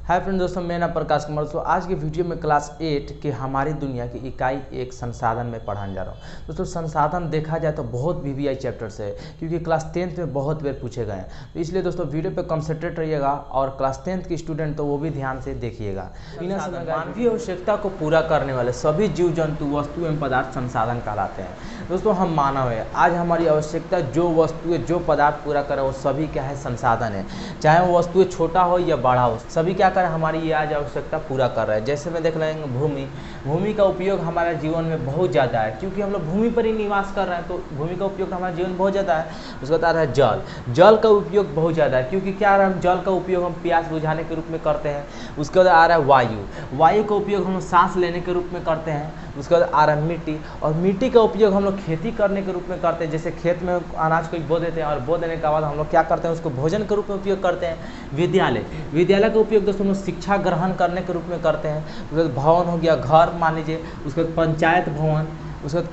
Hi friend दोस्तों, मैं नाम प्रकाश कुमार। तो आज की वीडियो में क्लास 8 के हमारी दुनिया की इकाई एक संसाधन में पढ़ाने जा रहा हूँ। दोस्तों संसाधन देखा जाए तो बहुत वीवीआई चैप्टर्स है, क्योंकि क्लास 10th में बहुत बार पूछे गए हैं। तो इसलिए दोस्तों वीडियो पे कंसंट्रेट रहिएगा और क्लास 10th के स्टूडेंट तो वो भी ध्यान से देखिएगा। मानवीय आवश्यकता को पूरा करने वाले सभी जीव जंतु वस्तु एवं पदार्थ संसाधन कहलाते हैं। दोस्तों हम मानव है, आज हमारी आवश्यकता जो वस्तुएं जो पदार्थ पूरा करे वो सभी क्या है, संसाधन है। चाहे वो वस्तुएं छोटा हो या बड़ा हो, सभी क्या कर हमारी ये आज आवश्यकता पूरा कर रहा है। जैसे में देख लेंगे भूमि का उपयोग हमारे जीवन में बहुत ज़्यादा है, क्योंकि हम लोग भूमि पर ही निवास कर रहे हैं, तो भूमि का उपयोग हमारे जीवन में बहुत ज़्यादा है। उसके बाद है जल का उपयोग बहुत ज़्यादा है, क्योंकि क्या हम जल का उपयोग हम प्यास बुझाने के रूप में करते हैं। उसके बाद आ रहा है वायु का उपयोग हम सांस लेने के रूप में करते हैं। उसके बाद आ रहा है मिट्टी, और मिट्टी का उपयोग हम लोग खेती करने के रूप में करते हैं। जैसे खेत में अनाज को बो देते हैं और बो देने के बाद हम लोग क्या करते हैं, उसको भोजन के रूप में उपयोग करते हैं। विद्यालय का उपयोग दोस्तों हम लोग शिक्षा ग्रहण करने के रूप में करते हैं। उसके बाद भवन हो गया, घर मान लीजिए। उसके बाद पंचायत भवन। उसके बाद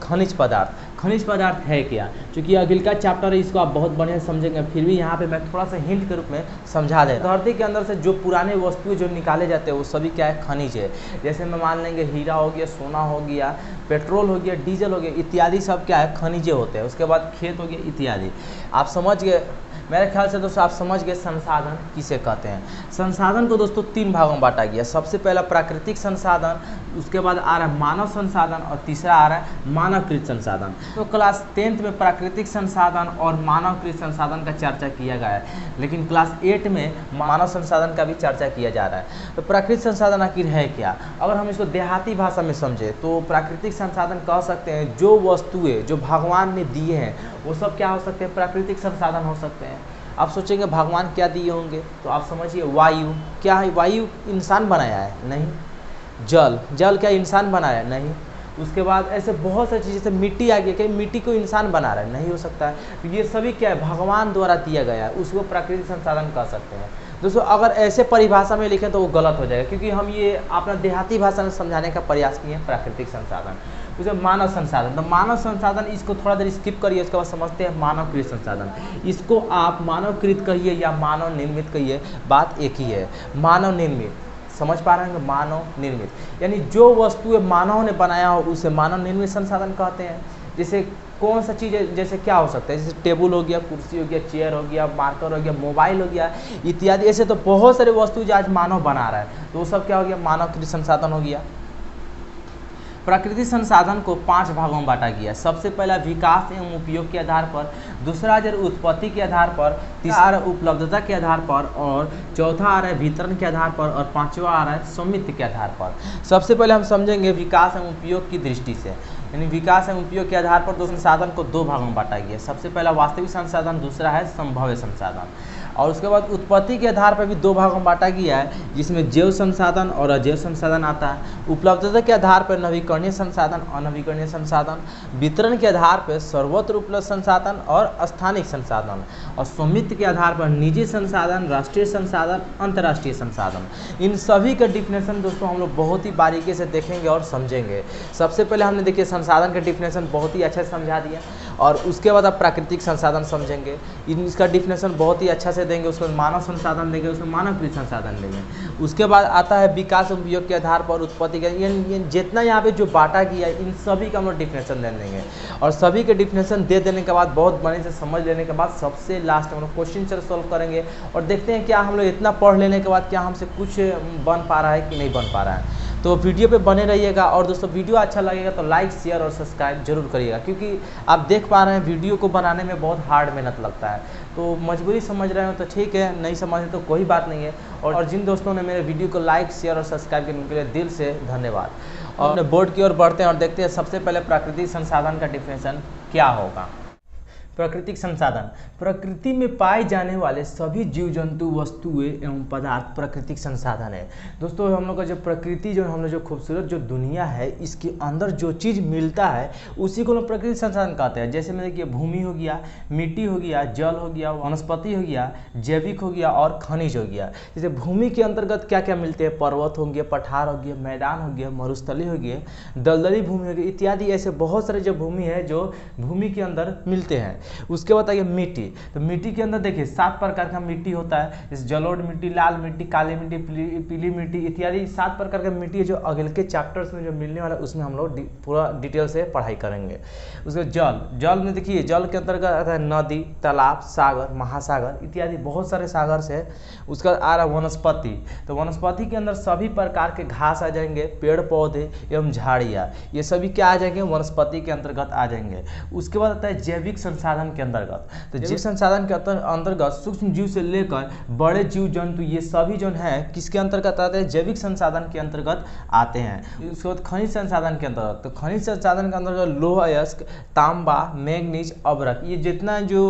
खनिज पदार्थ है क्या, क्योंकि अगिल का चैप्टर है, इसको आप बहुत बढ़िया से समझेंगे। फिर भी यहाँ पे मैं थोड़ा सा हिंट के रूप में समझा दे रहा हूँ। धरती के अंदर से जो पुराने वस्तुएं जो निकाले जाते हैं वो सभी क्या है, खनिज है। जैसे मैं मान लेंगे हीरा हो गया, सोना हो गया, पेट्रोल हो गया, डीजल हो गया, इत्यादि सब क्या है, खनिजे होते हैं। उसके बाद खेत हो गया इत्यादि। आप समझ गए मेरे ख्याल से दोस्तों, आप समझ गए संसाधन किसे कहते हैं। संसाधन को दोस्तों 3 भागों में बांटा गया। सबसे पहला प्राकृतिक संसाधन, उसके बाद आ रहा है मानव संसाधन, और तीसरा आ रहा है मानवकृत संसाधन। तो क्लास 10th में प्राकृतिक संसाधन और मानवकृत संसाधन का चर्चा किया गया है, लेकिन क्लास 8 में मानव संसाधन का भी चर्चा किया जा रहा है। तो प्राकृतिक संसाधन आखिर है क्या? अगर हम इसको देहाती भाषा में समझे तो प्राकृतिक संसाधन कह सकते हैं जो वस्तुएं जो भगवान ने दिए हैं वो सब क्या हो सकते हैं, प्राकृतिक संसाधन हो सकते हैं। आप सोचेंगे भगवान क्या दिए होंगे, तो आप समझिए वायु क्या है, वायु इंसान बनाया है? नहीं। जल क्या इंसान बनाया है? नहीं। उसके बाद ऐसे बहुत सारी चीज़, जैसे मिट्टी आ गई, क्या मिट्टी को इंसान बना रहा है? नहीं हो सकता है। तो ये सभी क्या है, भगवान द्वारा दिया गया है, उसको प्राकृतिक संसाधन कह सकते हैं। दोस्तों अगर ऐसे परिभाषा में लिखें तो वो गलत हो जाएगा, क्योंकि हम ये अपना देहाती भाषा में समझाने का प्रयास किए हैं। प्राकृतिक संसाधन, उसे मानव संसाधन। तो मानव संसाधन इसको थोड़ा देर स्किप करिए, उसके बाद समझते हैं मानवकृत संसाधन। इसको आप मानवकृत कहिए या मानव निर्मित कहिए, बात एक ही है। मानव निर्मित, समझ पा रहे हैं? मानव निर्मित यानी जो वस्तुएं मानव ने बनाया हो उसे मानव निर्मित संसाधन कहते हैं। जैसे कौन सा चीज़ है, जैसे क्या हो सकता है, जैसे टेबल हो गया, कुर्सी हो गया, चेयर हो गया, मार्कर हो गया, मोबाइल हो गया इत्यादि। ऐसे तो बहुत सारे वस्तु जो आज मानव बना रहा है, तो वो सब क्या हो गया, मानवकृत संसाधन हो गया। प्राकृतिक संसाधन को 5 भागों में बांटा गया। सबसे पहला विकास एवं उपयोग के आधार पर, दूसरा उत्पत्ति के आधार पर, तीसरा उपलब्धता के आधार पर, और चौथा आ रहा है वितरण के आधार पर, और पांचवा आ रहा है स्वामित्व के आधार पर। सबसे पहले हम समझेंगे विकास एवं उपयोग की दृष्टि से, यानी विकास एवं उपयोग के आधार पर 2 संसाधन को 2 भागों में बांटा गया। सबसे पहला वास्तविक संसाधन, दूसरा है संभाव्य संसाधन। और उसके बाद उत्पत्ति के आधार पर भी 2 भागों में बांटा गया है, जिसमें जैव संसाधन और अजैव संसाधन आता है। उपलब्धता के आधार पर नवीकरणीय संसाधन, अनवीकरणीय संसाधन। वितरण के आधार पर सर्वत्र उपलब्ध संसाधन और स्थानिक संसाधन। और स्वामित्व के आधार पर निजी संसाधन, राष्ट्रीय संसाधन, अंतर्राष्ट्रीय संसाधन। इन सभी का डिफिनेशन दोस्तों हम लोग बहुत ही बारीकी से देखेंगे और समझेंगे। सबसे पहले हमने देखिए संसाधन का डिफिनेशन बहुत ही अच्छा से समझा दिया, और उसके बाद आप प्राकृतिक संसाधन समझेंगे, इसका डिफिनेशन बहुत ही अच्छा से देंगे। उसके बाद मानव संसाधन देंगे, उसमें मानवकृत संसाधन देंगे। उसके बाद आता है विकास उपयोग के आधार पर उत्पत्ति का, ये जितना यहाँ पे जो बांटा गया है इन सभी का हम लोग डिफिनेशन दे देंगे। और सभी के डिफिनेशन दे देने के बाद बहुत बढ़िया से समझ लेने के बाद सबसे लास्ट में हम लोग क्वेश्चन सॉल्व करेंगे, और देखते हैं क्या हम लोग इतना पढ़ लेने के बाद क्या हमसे कुछ बन पा रहा है कि नहीं बन पा रहा है। तो वीडियो पे बने रहिएगा, और दोस्तों वीडियो अच्छा लगेगा तो लाइक, शेयर और सब्सक्राइब जरूर करिएगा, क्योंकि आप देख पा रहे हैं वीडियो को बनाने में बहुत हार्ड मेहनत लगता है। तो मजबूरी समझ रहे हो तो ठीक है, नहीं समझ तो कोई बात नहीं है। और जिन दोस्तों ने मेरे वीडियो को लाइक, शेयर और सब्सक्राइब करने के लिए दिल से धन्यवाद। और अपने बोर्ड की ओर बढ़ते हैं और देखते हैं सबसे पहले प्राकृतिक संसाधन का डिफिनेशन क्या होगा। प्राकृतिक संसाधन, प्रकृति में पाए जाने वाले सभी जीव जंतु, वस्तुएं एवं पदार्थ प्राकृतिक संसाधन है। दोस्तों हम लोग का जो प्रकृति जो हम लोग जो खूबसूरत जो दुनिया है, इसके अंदर जो चीज़ मिलता है उसी को हम प्राकृतिक संसाधन कहते हैं। जैसे में देखिए भूमि हो गया, मिट्टी हो गया, जल हो गया, वनस्पति हो गया, जैविक हो गया और खनिज हो गया। जैसे भूमि के अंतर्गत क्या क्या मिलते हैं, पर्वत हो गया, पठार हो गया, मैदान हो गया, मरुस्थली हो गया, दलदली भूमि हो गई इत्यादि। ऐसे बहुत सारे जो भूमि है जो भूमि के अंदर मिलते हैं। उसके बाद आइए मिट्टी। तो मिट्टी के अंदर देखिए 7 प्रकार का मिट्टी होता है, जैसे जलोढ़ मिट्टी, लाल मिट्टी, काली मिट्टी, पीली मिट्टी इत्यादि 7 प्रकार का मिट्टी है जो अगले के चैप्टर्स में जो मिलने वाला है उसमें हम लोग पूरा डिटेल से पढ़ाई करेंगे। उसके जल में देखिए जल के अंतर्गत आता है नदी, तालाब, सागर, महासागर इत्यादि बहुत सारे सागर से। उसका आ रहा वनस्पति, तो वनस्पति के अंदर सभी प्रकार के घास आ जाएंगे, पेड़ पौधे एवं झाड़ियाँ, ये सभी क्या आ जाएंगे, वनस्पति के अंतर्गत आ जाएंगे। उसके बाद आता है जैविक संसाधन के अंतर्गत। तो जैविक संसाधन के अंतर्गत सूक्ष्म जीव से लेकर बड़े जीव जंतु ये सभी जो है किसके अंतर्गत आते हैं, जैविक संसाधन के अंतर्गत आते हैं। उसके बाद खनिज संसाधन के अंतर्गत, तो खनिज संसाधन के अंतर्गत लोह अयस्क, तांबा, मैग्नीज, अभ्रक, ये जितना जो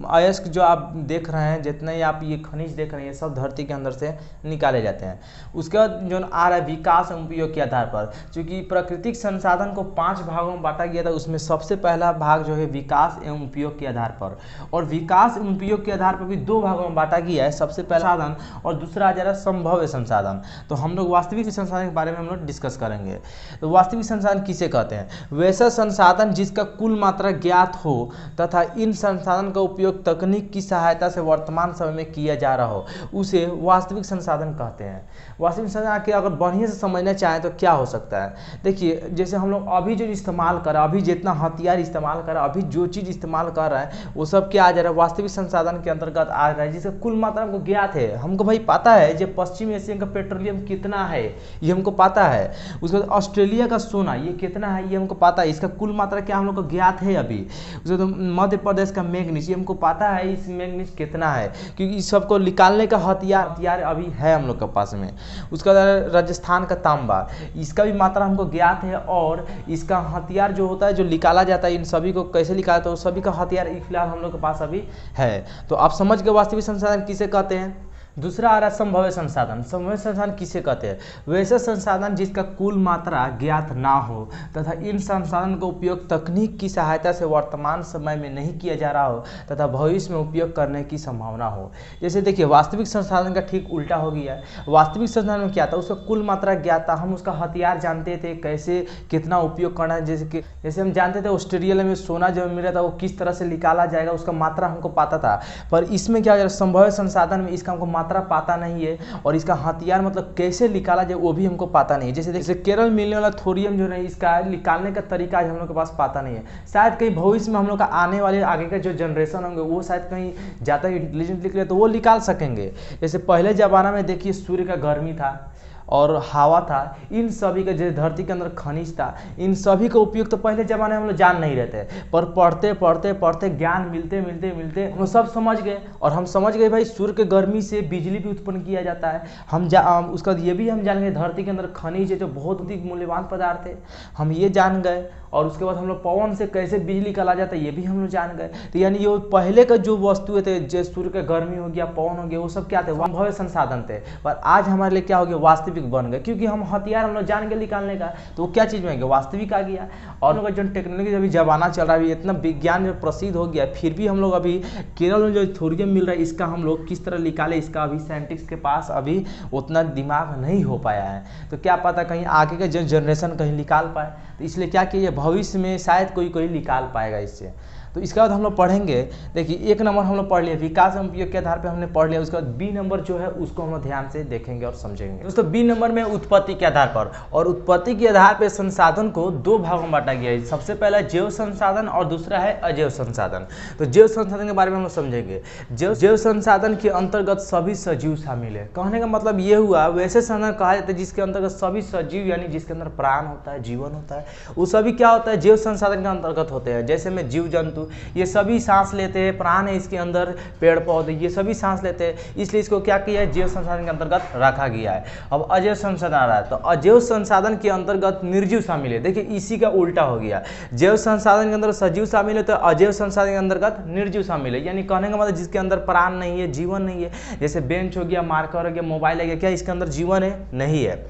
अयस्क जो आप देख रहे हैं, जितना ही आप ये खनिज देख रहे हैं, ये सब धरती के अंदर से निकाले जाते हैं। उसके बाद जो आ रहा है विकास एवं उपयोग के आधार पर, क्योंकि प्राकृतिक संसाधन को 5 भागों में बांटा गया था, उसमें सबसे पहला भाग जो है विकास एवं उपयोग के आधार पर, और विकास एवं उपयोग के आधार पर भी 2 भागों में बांटा गया है, सबसे पहला संसाधन और दूसरा आ जा रहा है संभव्य संसाधन। तो हम लोग वास्तविक संसाधन के बारे में हम लोग डिस्कस करेंगे। तो वास्तविक संसाधन किसे कहते हैं, वैसा संसाधन जिसका कुल मात्रा ज्ञात हो तथा इन संसाधन का उपयोग तकनीक की सहायता से वर्तमान समय में किया जा रहा हो, उसे वास्तविक संसाधन कहते हैं। वास्तविक संसाधन के अगर बढ़िया से समझना चाहें तो क्या हो सकता है, देखिए जैसे हम लोग अभी जो इस्तेमाल कर रहे हैं, अभी जितना हथियार इस्तेमाल कर रहे हैं, अभी जो चीज़ इस्तेमाल कर रहे हैं वो सब क्या आ जा रहा है, वास्तविक संसाधन के अंतर्गत आ रहा है, जिसका कुल मात्रा हमको ज्ञात है। हमको भाई पता है जो पश्चिम एशिया का पेट्रोलियम कितना है ये हमको पता है, उसके बाद ऑस्ट्रेलिया का सोना ये कितना है ये हमको पता है, इसका कुल मात्रा क्या हम लोग को ज्ञात है अभी। उसके बाद मध्य प्रदेश का मैग्नीज ये हमको पता है, इस मैग्नीज कितना है, क्योंकि इस सबको निकालने का हथियार अभी है हम लोग के पास में। उसका राजस्थान का तांबा, इसका भी मात्रा हमको ज्ञात है, और इसका हथियार जो होता है जो निकाला जाता है, इन सभी को कैसे निकाला जाता है, सभी का हथियार फिलहाल हम लोग के पास अभी है। तो आप समझ गए वास्तविक संसाधन किसे कहते हैं। दूसरा आ रहा है संभव्य संसाधन। संभव्य संसाधन किसे कहते हैं, वैसे संसाधन जिसका कुल मात्रा ज्ञात ना हो तथा इन संसाधन का उपयोग तकनीक की सहायता से वर्तमान समय में नहीं किया जा रहा हो तथा भविष्य में उपयोग करने की संभावना हो। जैसे देखिए वास्तविक संसाधन का ठीक उल्टा हो गया है। वास्तविक संसाधन में क्या था, उसका कुल मात्रा ज्ञात था, हम उसका हथियार जानते थे, कैसे कितना उपयोग करना है। जैसे हम जानते थे ऑस्ट्रेलिया में सोना जो मिल रहा था वो किस तरह से निकाला जाएगा, उसका मात्रा हमको पता था। पर इसमें क्या हो रहा है, संभव्य संसाधन में इसका हमको मात्रा पता नहीं है, और इसका हथियार मतलब कैसे निकाला जाए वो भी हमको पता नहीं है। जैसे केरल में मिलने वाला थोरियम जो है इसका निकालने का तरीका हम लोग के पास पता नहीं है। शायद कहीं भविष्य में हम लोग का आने वाले आगे का जो जनरेशन होंगे वो शायद कहीं ज़्यादा इंटेलिजेंट निकले तो वो निकाल सकेंगे। जैसे पहले ज़माना में देखिए सूर्य का गर्मी था और हवा था, इन सभी का जैसे धरती के अंदर खनिज था, इन सभी का उपयोग तो पहले ज़माने में हम लोग जान नहीं रहते, पर पढ़ते पढ़ते पढ़ते ज्ञान मिलते मिलते मिलते हम लोग सब समझ गए। और हम समझ गए भाई सूर्य के गर्मी से बिजली भी उत्पन्न किया जाता है। उसका ये भी हम जान गए धरती के अंदर खनिज है जो बहुत अधिक मूल्यवान पदार्थ है, हम ये जान गए। और उसके बाद हम लोग पवन से कैसे बिजली निकाला जाता है ये भी हम लोग जान गए। तो यानी ये पहले का जो वस्तु थे, जैसे सूर्य का गर्मी हो गया, पवन हो गया, वो सब क्या थे, संभव्य संसाधन थे। पर आज हमारे लिए क्या हो गया, वास्तविक बन गए, क्योंकि हम हथियार हम लोग जान के निकालने का, तो वो क्या चीज़ में गया, वास्तविक आ गया। और लोग जो टेक्नोलॉजी अभी जमाना चल रहा है, इतना विज्ञान जो प्रसिद्ध हो गया, फिर भी हम लोग अभी केरल में जो थोरियम मिल रहा है इसका हम लोग किस तरह निकाले, इसका अभी साइंटिस्ट के पास अभी उतना दिमाग नहीं हो पाया है। तो क्या पता कहीं आगे का जनरेशन कहीं निकाल पाए, तो इसलिए क्या किया, भविष्य में शायद कोई निकाल पाएगा इससे। तो इसके बाद हम लोग पढ़ेंगे, देखिए 1 नंबर हम लोग पढ़ लिया, विकास एवं उपयोग के आधार पे हमने पढ़ लिया। उसके बाद बी नंबर जो है उसको हम लोग ध्यान से देखेंगे और समझेंगे। दोस्तों बी नंबर में उत्पत्ति के आधार पर, और उत्पत्ति के आधार पर संसाधन को 2 भागों में बांटा गया है। सबसे पहला जैव संसाधन और दूसरा है अजैव संसाधन। तो जैव संसाधन के बारे में हम लोग समझेंगे। जैव संसाधन के अंतर्गत सभी सजीव शामिल है। कहने का मतलब ये हुआ, वैसे संसाधन कहा जाता है जिसके अंतर्गत सभी सजीव यानी जिसके अंदर प्राण होता है, जीवन होता है, वो सभी क्या होता है, जैव संसाधन के अंतर्गत होते हैं। जैसे में जीव जंतु ये सभी सांस लेते हैं, प्राण है इसके अंदर, पेड़ पौधे ये सभी सांस लेते हैं, इसलिए इसको क्या किया है, जैव संसाधन के अंतर्गत रखा गया है। अब अजैव संसाधन आ रहा है, तो अजैव संसाधन के अंतर्गत निर्जीव शामिल है। देखिए इसी का उल्टा हो गया, जैव संसाधन के अंदर सजीव शामिल है तो अजैव संसाधन के अंतर्गत निर्जीव शामिल है। यानी कहने का मतलब जिसके अंदर प्राण नहीं है, जीवन नहीं है, जैसे बेंच हो गया, मार्कर हो गया, मोबाइल हो गया, क्या इसके अंदर जीवन है, नहीं है।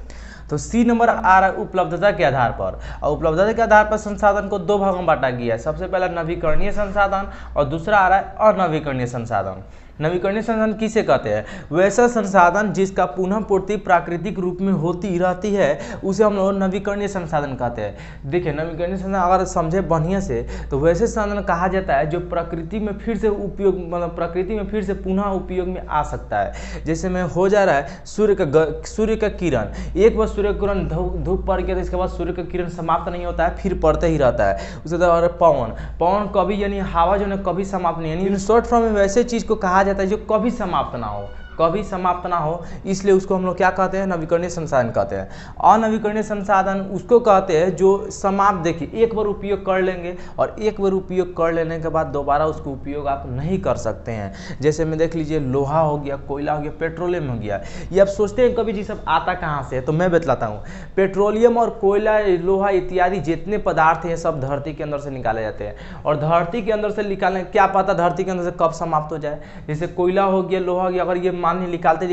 तो सी नंबर आ रहा है उपलब्धता के आधार पर, और उपलब्धता के आधार पर संसाधन को 2 भागों में बांटा गया है। सबसे पहला नवीकरणीय संसाधन और दूसरा आ रहा है अनवीकरणीय संसाधन। नवीकरणीय संसाधन किसे कहते हैं? वैसा संसाधन जिसका पुनः पूर्ति प्राकृतिक रूप में होती रहती है उसे हम लोग नवीकरणीय संसाधन कहते हैं। देखिए नवीकरणीय संसाधन अगर समझे बढ़िया से तो वैसे संसाधन कहा जाता है जो प्रकृति में फिर से उपयोग मतलब प्रकृति में फिर से पुनः उपयोग में आ सकता है। जैसे में हो जा रहा है सूर्य का किरण, एक बार सूर्य का किरण धूप पड़ गया तो इसके बाद सूर्य का किरण समाप्त नहीं होता है, फिर पड़ते ही रहता है। उसी तरह पवन कभी यानी हवा जो है कभी समाप्त नहीं, यानी शॉर्ट फॉर्म में वैसे चीज को कहा जाता है जो कभी समाप्त ना हो, कभी समाप्त ना हो, इसलिए उसको हम लोग क्या कहते हैं? नवीकरणीय संसाधन कहते हैं। अनवीकरणीय संसाधन उसको कहते हैं जो समाप्त, देखिए एक बार उपयोग कर लेंगे और एक बार उपयोग कर लेने के बाद दोबारा उसको उपयोग आप नहीं कर सकते हैं। जैसे में देख लीजिए लोहा हो गया, कोयला हो गया, पेट्रोलियम हो गया। ये आप सोचते हैं कभी जी सब आता कहाँ से है, तो मैं बतलाता हूँ। पेट्रोलियम और कोयला, लोहा इत्यादि जितने पदार्थ हैं सब धरती के अंदर से निकाले जाते हैं, और धरती के अंदर से निकालने क्या पता धरती के अंदर से कब समाप्त हो जाए। जैसे कोयला हो गया, लोहा हो गया, अगर ये मान निकालते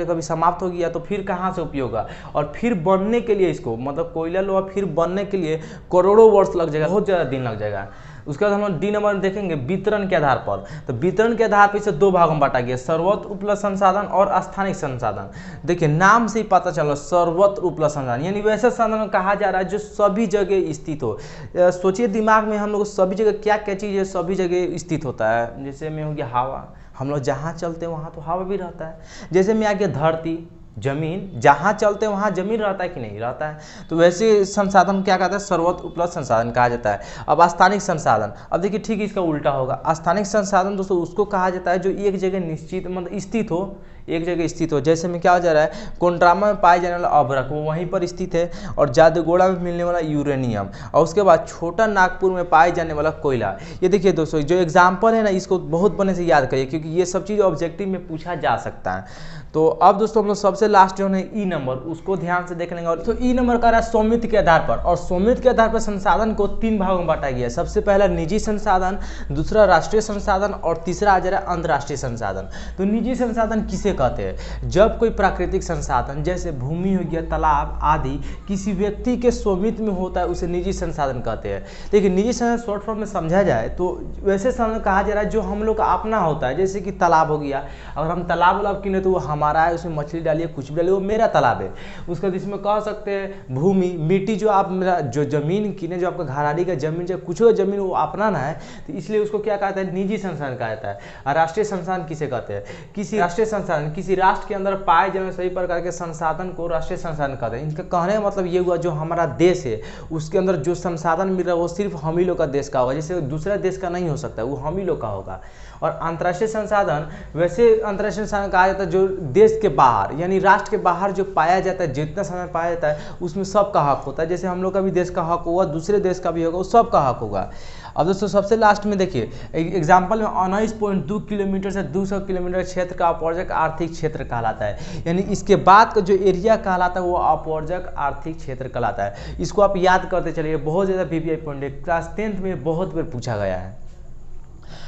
कभी समाप्त हो गया तो फिर कहाँ से उपयोग होगा? और फिर बनने के लिए इसको मतलब कोयला लोहा फिर बनने के लिए करोड़ों वर्ष लग जाएगा, बहुत ज़्यादा दिन लग जाएगा। उसके बाद हम लोग डी नंबर देखेंगे वितरण के आधार पर। तो वितरण के आधार पर इसे दो भागों में बांटा गया, सर्वत्र उपलब्ध संसाधन और स्थानिक संसाधन। देखिए नाम से ही पता चला सर्वत्र उपलब्ध संसाधन यानी वैसा संसाधन कहा जा रहा है जो सभी जगह स्थित हो। सोचिए दिमाग में हम लोग सभी जगह क्या क्या चीज़ है सभी जगह स्थित होता है। जैसे में हो गया हवा, हम लोग जहाँ चलते हैं वहाँ तो हवा भी रहता है। जैसे में आ गया धरती, जमीन, जहाँ चलते हैं वहाँ जमीन रहता है कि नहीं रहता है। तो वैसे संसाधन क्या कहता है? सर्वत्र उपलब्ध संसाधन कहा जाता है। अब स्थानिक संसाधन, अब देखिए ठीक इसका उल्टा होगा। स्थानिक संसाधन दोस्तों उसको कहा जाता है जो एक जगह निश्चित मतलब स्थित हो, एक जगह स्थित हो। जैसे में क्या हो जा रहा है? कोंड्रामा में पाए जाने वाला अभ्रक वो वहीं पर स्थित है, और जादूगोड़ा में मिलने वाला यूरेनियम, और उसके बाद छोटा नागपुर में पाए जाने वाला कोयला। ये देखिए दोस्तों जो एग्जाम्पल है ना इसको बहुत बने से याद करिए क्योंकि ये सब चीज़ ऑब्जेक्टिव में पूछा जा सकता है। तो अब दोस्तों हम लोग सबसे लास्ट जो है ई नंबर उसको ध्यान से देख लेंगे। और तो ई नंबर का रहा है स्वामित्व के आधार पर, और स्वामित्व के आधार पर संसाधन को तीन भागों में बांटा गया है। सबसे पहला निजी संसाधन, दूसरा राष्ट्रीय संसाधन, और तीसरा आ जा रहा है अंतर्राष्ट्रीय संसाधन। तो निजी संसाधन किसे कहते हैं? जब कोई प्राकृतिक संसाधन जैसे भूमि हो गया, तालाब आदि किसी व्यक्ति के स्वामित्व में होता है उसे निजी संसाधन कहते हैं। देखिए निजी संसाधन शॉर्ट फॉर्म में समझा जाए तो वैसे संसाधन कहा जा रहा है जो हम लोग का अपना होता है। जैसे कि तालाब हो गया, अगर हम तालाब किने तो वो हमारा है, उसमें मछली डालिए कुछ भी डालिए वो मेरा तालाब है। उसका इसमें कह सकते हैं भूमि, मिट्टी जो आप मेरा जो जमीन किने जो आपका घराड़ी का जमीन जो कुछ जमीन वो अपना ना है, तो इसलिए उसको क्या कहता है? निजी संसाधन कहा जाता है। और राष्ट्रीय संसाधन किसे कहते हैं? किसी राष्ट्रीय संसाधन किसी राष्ट्र के अंदर पाए जाने सभी प्रकार के संसाधन को राष्ट्रीय संसाधन कहते हैं। इनका कहने का मतलब ये हुआ जो हमारा देश है उसके अंदर जो संसाधन मिल रहा है वो सिर्फ हम ही लोग का देश का होगा, जैसे दूसरा देश का नहीं हो सकता, वो हम ही लोग का होगा। और अंतर्राष्ट्रीय संसाधन, वैसे अंतर्राष्ट्रीय संसाधन कहा जाता है जो देश के बाहर यानी राष्ट्र के बाहर जो पाया जाता है, जितना संसाधन पाया जाता है उसमें सबका हक होता है। जैसे हम लोग का भी देश का हक होगा, दूसरे देश का भी होगा, वो सबका हक होगा। अब दोस्तों सबसे लास्ट में देखिए एग्जाम्पल में 19.2 किलोमीटर से 200 किलोमीटर क्षेत्र का अपवर्जक आर्थिक क्षेत्र कहलाता है। यानी इसके बाद का जो एरिया कहलाता है वो अपवर्जक आर्थिक क्षेत्र कहलाता है। इसको आप याद करते चलिए, बहुत ज़्यादा वीवीआई पॉइंट है, क्लास 10th में बहुत बार पूछा गया है।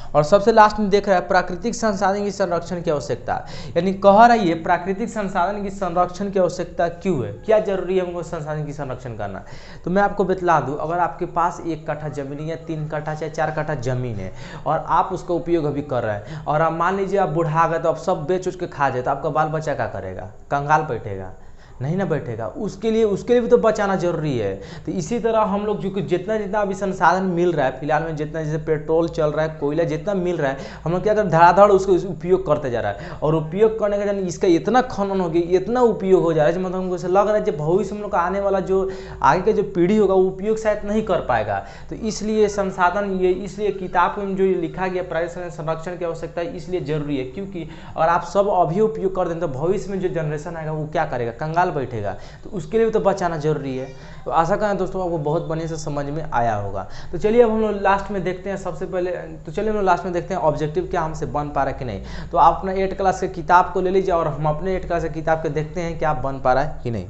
और सबसे लास्ट में देख रहा है प्राकृतिक संसाधन की संरक्षण की आवश्यकता, यानी कह रही है प्राकृतिक संसाधन की संरक्षण की आवश्यकता क्यों है, क्या जरूरी है हमको संसाधन की संरक्षण करना। तो मैं आपको बतला दूं, अगर आपके पास 1 कट्ठा जमीन या 3 कट्ठा चाहे 4 कट्ठा जमीन है और आप उसका उपयोग अभी कर रहे हैं, और आप मान लीजिए आप बुढ़ा गए तो आप सब बेच उच के खा जाए, तो आपका बाल बच्चा क्या करेगा? कंगाल बैठेगा? नहीं ना बैठेगा। उसके लिए भी तो बचाना जरूरी है। तो इसी तरह हम लोग जो जितना अभी संसाधन मिल रहा है फिलहाल में, जितना जैसे पेट्रोल चल रहा है, कोयला जितना मिल रहा है, हम लोग क्या कर धड़ाधड़ उसको उपयोग करते जा रहा है। और उपयोग करने का इसका इतना खनन हो गया, इतना उपयोग हो जा रहा है, मतलब हमको ऐसा लग रहा है कि भविष्य में लोग आने वाला जो आगे का जो पीढ़ी होगा वो उपयोग शायद नहीं कर पाएगा। तो इसलिए संसाधन ये इसलिए किताब में जो लिखा गया प्राकृतिक संरक्षण की आवश्यकता है इसलिए जरूरी है, क्योंकि अगर आप सब अभी उपयोग कर दें तो भविष्य में जो जनरेशन आएगा वो क्या करेगा? कंगाल बैठेगा। तो उसके लिए भी तो बचाना जरूरी है। तो आशा करें दोस्तों आपको बहुत बढ़िया से समझ में आया होगा। तो चलिए अब हम लोग लास्ट में देखते हैं, सबसे पहले तो चलिए हम लोग लास्ट में देखते हैं ऑब्जेक्टिव क्या हमसे बन पा रहा है कि नहीं। तो आप अपना 8 क्लास के किताब को ले लीजिए और हम अपने 8 क्लास के किताब के देखते हैं कि आप बन पा रहा है कि नहीं।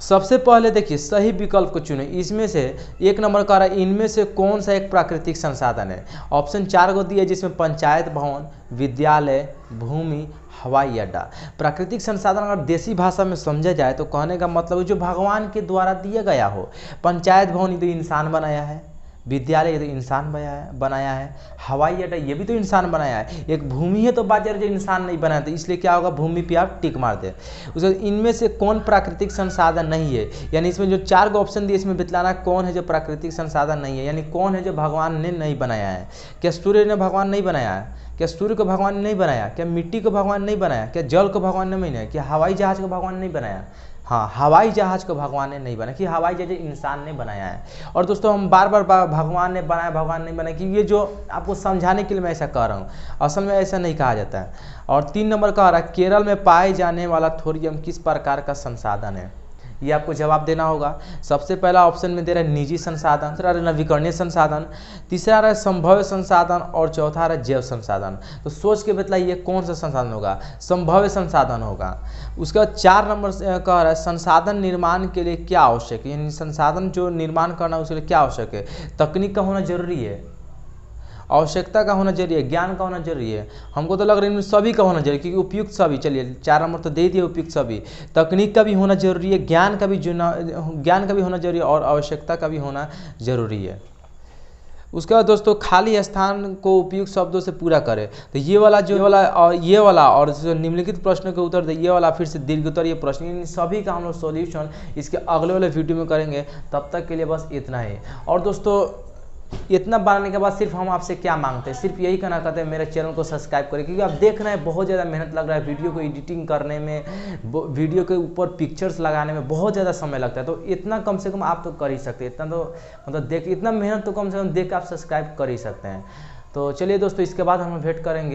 सबसे पहले देखिए सही विकल्प को चुने। इसमें से 1 नंबर का रहा है इनमें से कौन सा एक प्राकृतिक संसाधन है। ऑप्शन 4 को दिया जिसमें पंचायत भवन, विद्यालय, भूमि, हवाई अड्डा। प्राकृतिक संसाधन अगर देसी भाषा में समझा जाए तो कहने का मतलब जो भगवान के द्वारा दिया गया हो। पंचायत भवन तो इंसान बनाया है, विद्यालय ये तो इंसान बनाया है, हवाई अड्डा ये भी तो इंसान बनाया है, एक भूमि है तो बाजार जो इंसान नहीं बनाया, तो इसलिए क्या होगा, भूमि पे आप टिक मार दे। उसके इनमें से कौन प्राकृतिक संसाधन नहीं है, यानी इसमें जो 4 गो ऑप्शन दिए इसमें बतलाना कौन है जो प्राकृतिक संसाधन नहीं है, यानी कौन है जो भगवान ने नहीं बनाया है। क्या सूर्य ने भगवान नहीं बनाया है? क्या सूर्य को भगवान ने नहीं बनाया? क्या मिट्टी को भगवान नहीं बनाया? क्या जल को भगवान ने नहीं बनाया? क्या हवाई जहाज को भगवान नहीं बनाया? हाँ, हवाई जहाज को भगवान ने नहीं बनाया, कि हवाई जहाज इंसान ने बनाया है। और दोस्तों हम बार बार भगवान ने बनाया, भगवान नहीं बनाया, कि ये जो आपको समझाने के लिए मैं ऐसा कह रहा हूँ, असल में ऐसा नहीं कहा जाता है। और 3 नंबर कह रहा है, केरल में पाए जाने वाला थोरियम किस प्रकार का संसाधन है? ये आपको जवाब देना होगा। सबसे पहला ऑप्शन में दे रहा है निजी संसाधन, दूसरा नवीकरणीय संसाधन, तीसरा रहा है संभाव्य संसाधन और चौथा रहा है जैव संसाधन। तो सोच के बतलाइए कौन सा संसाधन होगा? संभाव्य संसाधन होगा। उसके बाद 4 नंबर कह रहा है संसाधन निर्माण के लिए क्या आवश्यक है, यानी संसाधन जो निर्माण करना उसके लिए क्या आवश्यक है? तकनीक का होना जरूरी है, आवश्यकता का होना जरूरी है, ज्ञान का होना जरूरी है। हमको तो लग रहा है इनमें सभी का होना जरूरी है, क्योंकि उपयुक्त सभी, चलिए 4 नंबर तो दे दिए उपयुक्त सभी। तकनीक का भी होना जरूरी है, ज्ञान का भी होना जरूरी है और आवश्यकता का भी होना जरूरी है। उसके बाद दोस्तों खाली स्थान को उपयुक्त शब्दों से पूरा करें। तो ये वाला और जो निम्नलिखित प्रश्नों के उत्तर दे, ये वाला फिर से दीर्घोत्तरीय प्रश्न, इन सभी का हम लोग सॉल्यूशन इसके अगले वाले वीडियो में करेंगे। तब तक के लिए बस इतना ही। और दोस्तों इतना बनाने के बाद सिर्फ हम आपसे क्या मांगते हैं, सिर्फ यही कहना कहते हैं मेरे चैनल को सब्सक्राइब करें, क्योंकि आप देख रहे हैं बहुत ज़्यादा मेहनत लग रहा है वीडियो को एडिटिंग करने में, वीडियो के ऊपर पिक्चर्स लगाने में बहुत ज़्यादा समय लगता है। तो इतना कम से कम आप तो कर ही सकते हैं, इतना तो मतलब इतना मेहनत तो कम से कम देख के आप सब्सक्राइब कर ही सकते हैं। तो चलिए दोस्तों इसके बाद हम वेट करेंगे।